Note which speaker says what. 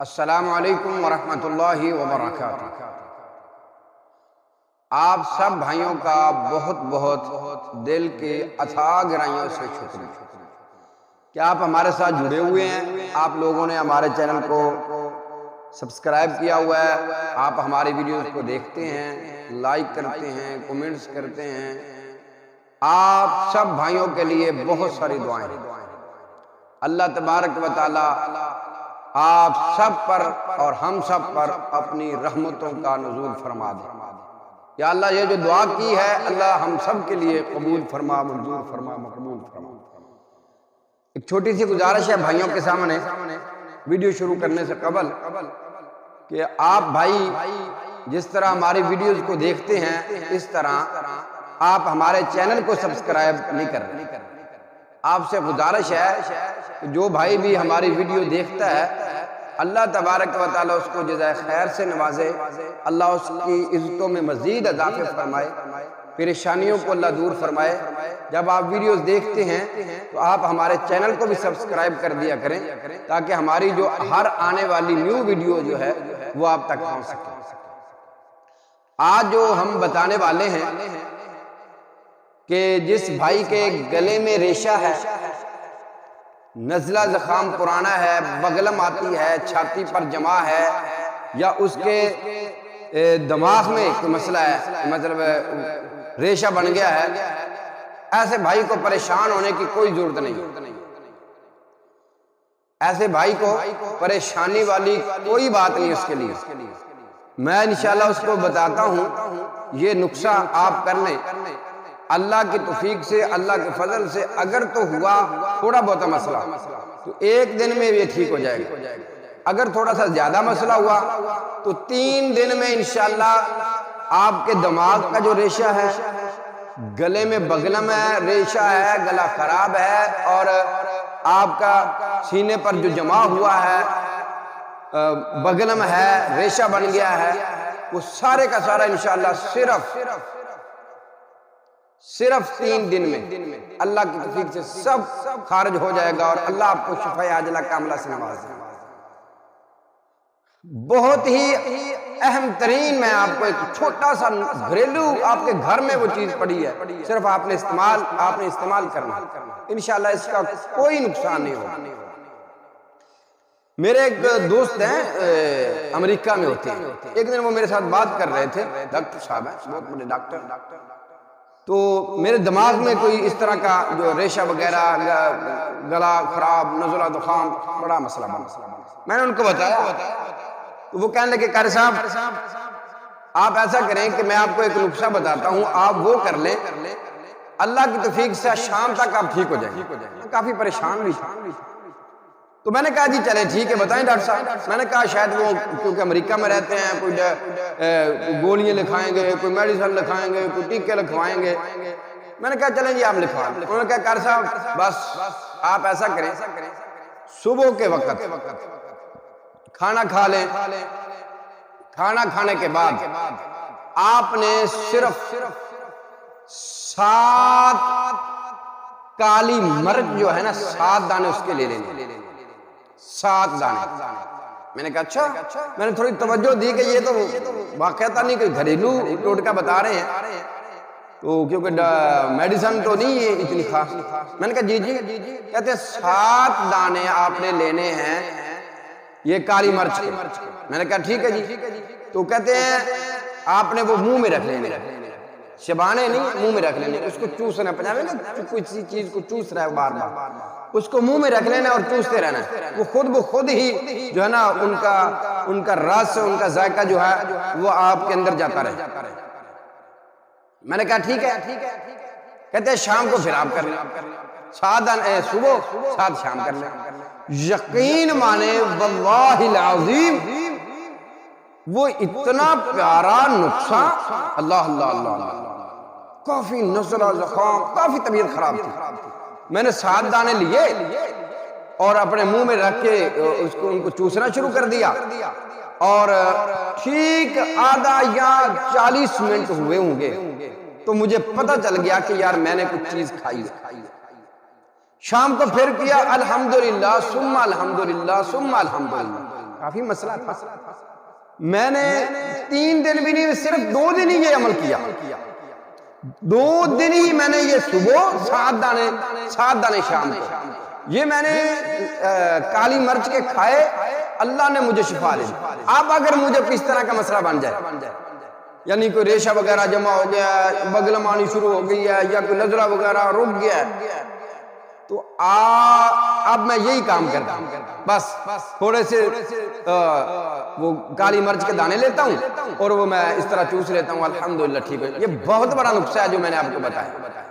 Speaker 1: السلام علیکم ورحمۃ اللہ وبرکاتہ۔ آپ سب بھائیوں کا بہت بہت دل کی اتھاہ گہرائیوں سے شکریہ کہ آپ ہمارے ساتھ جڑے ہوئے ہیں۔ آپ لوگوں نے ہمارے چینل کو سبسکرائب کیا ہوا ہے، آپ ہماری ویڈیوز کو دیکھتے ہیں، لائک کرتے ہیں، کومنٹس کرتے ہیں۔ آپ سب بھائیوں کے لیے بہت ساری دعائیں ہیں۔ اللہ تبارک و تعالی آپ سب پر اور ہم سب پر اپنی رحمتوں کا نزول فرما دے۔ یا اللہ یہ جو دعا کی ہے اللہ ہم سب کے لیے قبول فرما، منظور فرما، مقبول فرما۔ ایک چھوٹی سی گزارش ہے بھائیوں کے سامنے ویڈیو شروع کرنے سے قبل کہ آپ بھائی جس طرح ہماری ویڈیوز کو دیکھتے ہیں اس طرح آپ ہمارے چینل کو سبسکرائب نہیں کر رہے۔ آپ سے گزارش ہے کہ جو بھائی بھی ہماری ویڈیو دیکھتا ہے اللہ تبارک و تعالی اس کو جزائے خیر سے نوازے، اللہ اس کی عزتوں میں مزید اضافے فرمائے، پریشانیوں کو اللہ دور فرمائے۔ جب آپ ویڈیوز دیکھتے ہیں تو آپ ہمارے چینل کو بھی سبسکرائب کر دیا کریں تاکہ ہماری جو ہر آنے والی نیو ویڈیو جو ہے وہ آپ تک پہنچ سکے۔ آج جو ہم بتانے والے ہیں کہ جس بھائی کے گلے میں ریشہ ہے، نزلہ زخام پرانا ہے، بغلم آتی ہے، چھاتی پر جمع ہے، یا اس کے دماغ میں کوئی مسئلہ ہے، مطلب ریشہ بن گیا ہے، ایسے بھائی کو پریشان ہونے کی کوئی ضرورت نہیں۔ ایسے بھائی کو پریشانی والی کوئی بات نہیں اس کے لیے۔ میں انشاءاللہ اس کو بتاتا ہوں، یہ نقصہ آپ کر لیں، اللہ کی توفیق سے، اللہ کے فضل سے اگر تو ہوا تھوڑا بہت مسئلہ تو ایک دن میں یہ ٹھیک ہو جائے گا۔ اگر تھوڑا سا زیادہ مسئلہ ہوا تو 3 دن میں انشاءاللہ آپ کے دماغ کا جو ریشہ ہے، گلے میں بغلم ہے، ریشہ ہے، گلا خراب ہے، اور آپ کا سینے پر جو جمع ہوا ہے بغلم ہے، ریشہ بن گیا ہے، وہ سارے کا سارا انشاءاللہ صرف 3 دن میں اللہ کی توفیق سے سب خارج ہو جائے گا اور اللہ آپ کو شفاء عاجلہ کاملہ سے نواز دے گا۔ بہت ہی اہم ترین میں آپ کو ایک چھوٹا سا گھریلو آپ کے گھر میں وہ چیز پڑی ہے، صرف آپ نے استعمال کرنا، انشاءاللہ اس کا کوئی نقصان نہیں ہوگا۔ میرے ایک دوست ہیں امریکہ میں ہوتے ہیں، ایک دن وہ میرے ساتھ بات کر رہے تھے، ڈاکٹر صاحب ہیں، بہت بڑے ڈاکٹر، تو میرے دماغ میں کوئی اس طرح کا جو ریشہ وغیرہ، گلا خراب، نزلہ زخام، بڑا مسئلہ بنا۔ میں نے ان کو بتایا تو وہ کہنے لگے قاری صاحب آپ ایسا کریں کہ میں آپ کو ایک نقصہ بتاتا ہوں، آپ وہ کر لیں، اللہ کی توفیق سے شام تک آپ ٹھیک ہو جائیں گے۔ میں کافی پریشان بھی تھا تو میں نے کہا جی چلے ٹھیک ہے بتائیں ڈاکٹر صاحب۔ میں نے کہا شاید وہ کیونکہ امریکہ میں رہتے ہیں، کوئی گولیاں لکھائیں گے، کوئی میڈیسن لکھائیں گے، کوئی ٹیکے لکھوائیں گے۔ میں نے کہا چلیں جی آپ لکھوا لیں۔ انہوں نے کہا قاری صاحب بس آپ ایسا کریں، صبح کے وقت کھانا کھا لیں، کھانا کھانے کے بعد آپ نے صرف 7 کالی مرچ جو ہے نا 7 دانے اس کے لے لینے، 7 دانے۔ میں نے کہا اچھا، میں نے تھوڑی توجہ دی کہ یہ تو واقعتا نہیں کوئی گھریلو ٹوٹکا بتا رہے ہیں تو کیونکہ میڈیسن تو نہیں ہے اتنی خاص۔ میں نے کہا جی کہتے ہیں 7 دانے آپ نے لینے ہیں یہ کالی مرچ کے۔ میں نے کہا ٹھیک ہے جی، تو کہتے ہیں آپ نے وہ منہ میں رکھ لینے، شبانے نہیں، منہ میں رکھ لینے، اس کو چوسنا، پنجابی نا کسی چیز کو چوس رہا ہے بار بار، اس کو منہ میں رکھ لینا اور چوستے رہنا، وہ خود ہی جو ہے نا ان کا رس، ان کا ذائقہ جو ہے وہ آپ کے اندر جاتا رہے۔ میں نے کہا ٹھیک ہے، کہتے ہیں شام کو پھر آپ کر لیں، 7 دانے صبح 7 شام کر لیں۔ یقین مانے واللہ العظیم وہ اتنا پیارا نقصہ، اللہ اللہ اللہ، کافی نزلہ زخام، کافی طبیعت خراب تھی۔ میں نے 7 دانے لیے اور اپنے منہ میں رکھ کے ان کو چوسنا شروع کر دیا، اور ٹھیک آدھا یا 40 منٹ ہوئے ہوں گے تو مجھے پتہ چل گیا کہ یار میں نے کچھ چیز کھائی ہے۔ شام کو پھر کیا، الحمدللہ ثم الحمدللہ ثم الحمدللہ، کافی مسئلہ تھا. میں نے 3 دن بھی نہیں، صرف 2 دن ہی یہ عمل کیا. 2 دن ہی میں نے یہ صبح 7 دانے شام کو، یہ میں نے کالی مرچ کے کھائے، اللہ نے مجھے شفا دی. اب اگر مجھے کس طرح کا مسئلہ بن جائے، یعنی کوئی ریشہ وغیرہ جمع ہو گیا ہے، بگلم آنی شروع ہو گئی ہے، یا کوئی نزلہ وغیرہ رک گیا ہے، تو اب میں یہی کام کرتا ہوں. بس تھوڑے سے وہ کالی مرچ کے دانے لیتا ہوں اور وہ میں اس طرح چوس لیتا ہوں، الحمدللہ ٹھیک ہے. یہ بہت بڑا نقصہ ہے جو میں نے آپ کو بتایا.